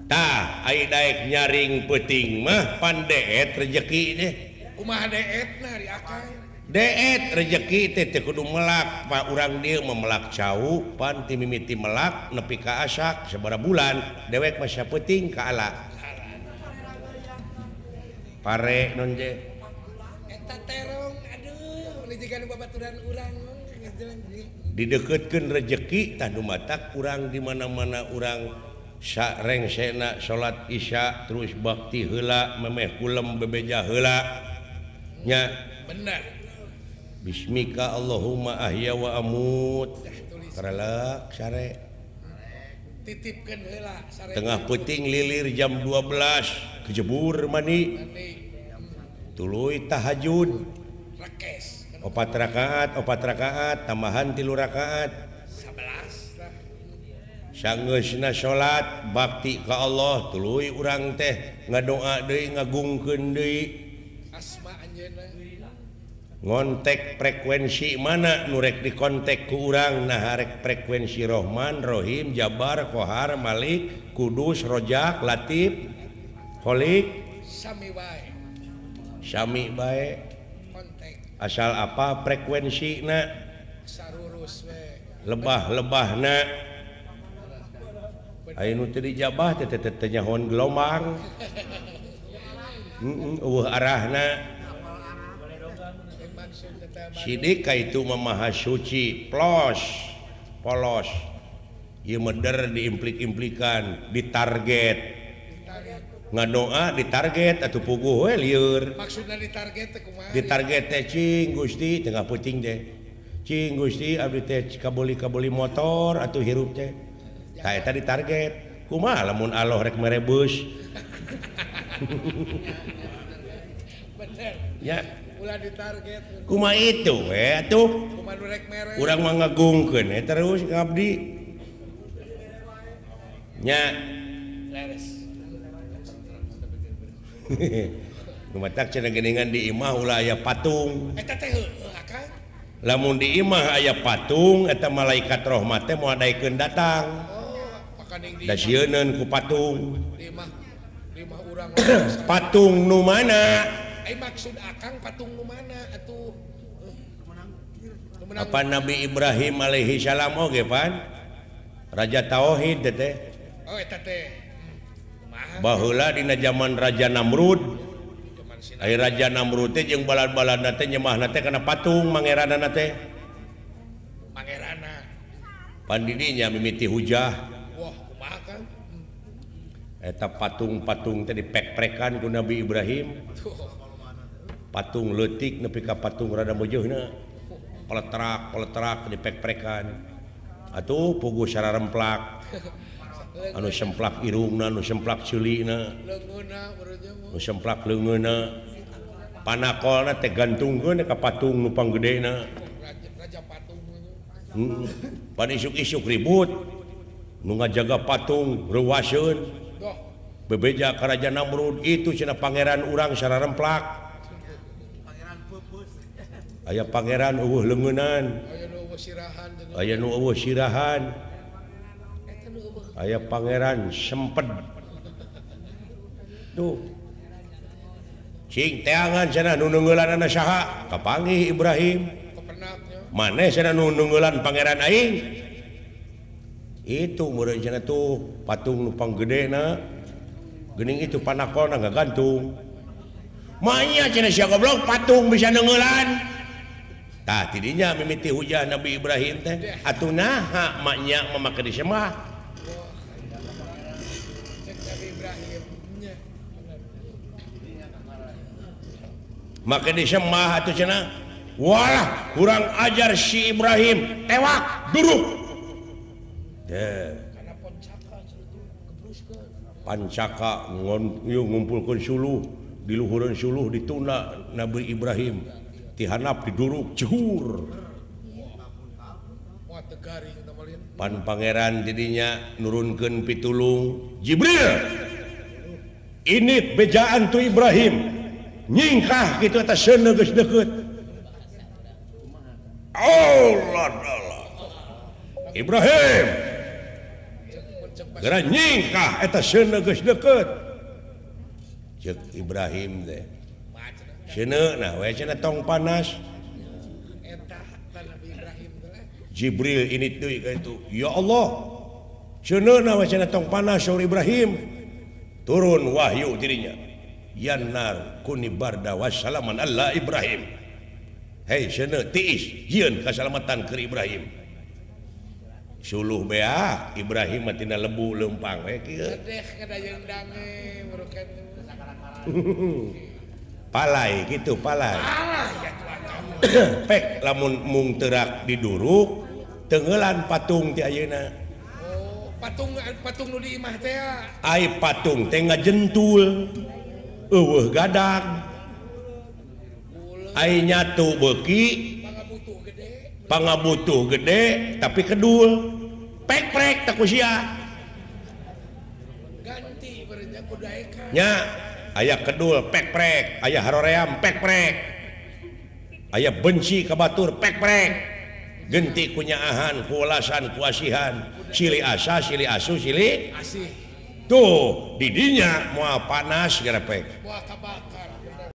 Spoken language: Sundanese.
tah ai daek nyaring peuting mah pan deet rezeki deh kumaha deetna di akang deet rezeki teh teu kudu melak pa urang dieu memelak cau pan ti mimiti melak nepi ka asak sabaraha bulan dewek mah sia peuting ka ala pare non je eta terong aduh lijigan babaturan urang dideketkeun rezeki tah dumatak urang di mana-mana urang rengsena salat isya terus bakti heula memeh kulem bebeja heula nya bener bismika Allahumma ahya wa amut karelak sare titipkeun heula sare tengah peuting lilir jam 12 kejebur mani tuluy tahajud rekes 4 rakaat tambahan 3 rakaat 11 sanggeusna salat bakti ka Allah tuluy urang teh ngadoa deui ngagungkeun deui asma anjeunna ngontek frekuensi mana nu rek dikontek ku urang nah rek frekuensi Rahman Rahim Jabar Qahar Malik Kudus Rojak Latif Kholik sami bae kontek asal apa frekuensina sarurus we lebah-lebahna anu teu dijabah teh teh nyahoan gelombang arahna sidik ka itu mah maha suci polos ieu meder diimplik-implikan ditarget ngadoa ditarget atuh puguh we lieur maksudna ditarget teh kumaha ditarget teh cing Gusti tengah peuting teh cing Gusti abdi teh kabeli motor atuh hirup teh tah eta ditarget kumaha lamun Allah rek merebus bener ya ulah ditarget kumaha itu we atuh kumaha rek mere urang mah ngagungkeun terus ngabdi nya leres Numatak cenah geuningan di imah ulah aya patung eta teh akang lamun di imah aya patung eta malaikat rahmat teh moal daekeun datang da sieun ku patung lima urang patung nu mana maksud akang patung nu mana atuh apa Nabi Ibrahim alaihi salam oge pan raja tauhid teh oh eta teh baheula dina zaman Raja Namrud aya Raja Namrud teh jeung balad-baladna teh nyemahna teh kana patung mangeranana teh mangerana pan didinya mimiti hujah eta patung-patung teh dipek-prekan ku Nabi Ibrahim patung leutik nepi ka patung rada meujeuna peletrak dipek-prekan atuh puguh sararemplak anu semplak irungna anu semplak ceulina anu semplak leungeuna panakolna teh gantungkeun ka patung nu panggedena raja patung pan isuk-isuk ribut nu ngajaga patung reuwaseun bebeja ka Raja Namrud itu cenah pangeran urang sararemplak aya pangeran eueuh leungeunan aya nu eueuh sirahan aya pangeran semped tuh cing teangan cenah nu neungeulanana saha kapanggih Ibrahim maneh cenah nu neungeulan pangeran aing itu meureun cenah tuh patung nu panggedena geuning itu panakolna ngagantung manya cenah sia goblok patung bisa neungeulan tah tidinya mimiti hujah Nabi Ibrahim teh atuh naha maknya mamake disemah make disemah atuh cenah walah kurang ajar si Ibrahim tewak duruk teh pancaka ngumpulkeun suluh di luhureun suluh ditunda Nabi Ibrahim ti handap diduruk jehur pan pangeran didinya nurunkeun pitulung Jibril ini bejaan tu Ibrahim nyingkah kitu eta seuneu geus deukeut Allah Ibrahim geura nyingkah eta seuneu geus deukeut ceuk Ibrahim teh seuneu nah we cenah tong panas eta Nabi Ibrahim teh Jibril ini teuy ka itu ya Allah seuneu we cenah tong panas saur Ibrahim turun wahyu dirinya yan nar kuni barda wassalaman alla Ibrahim hei seuneu tiis jieun kasalamatan keur Ibrahim suluh beak Ibrahim tina lebu leumpang we kieu deh kada yang dange merukan palai gitu palai alah ya Tuhan kamu pek lamun mung teurak diduruk teungeulan patung ti ayeuna oh patung nu di imah teh ai patung teh ngajentul eueuh gadag ai nyatu beuki pangabutuh gede pangabutuh gede tapi kedul pek-prek tak sia ganti berenya kudaeka nya aya kedul pek-prek aya haroream pek-prek aya benci ka batur pek-prek genti kunyaahan kuulasan kuasihan silih asa silih asu silih asih tuh didinya moal panas gara pek buah kabakar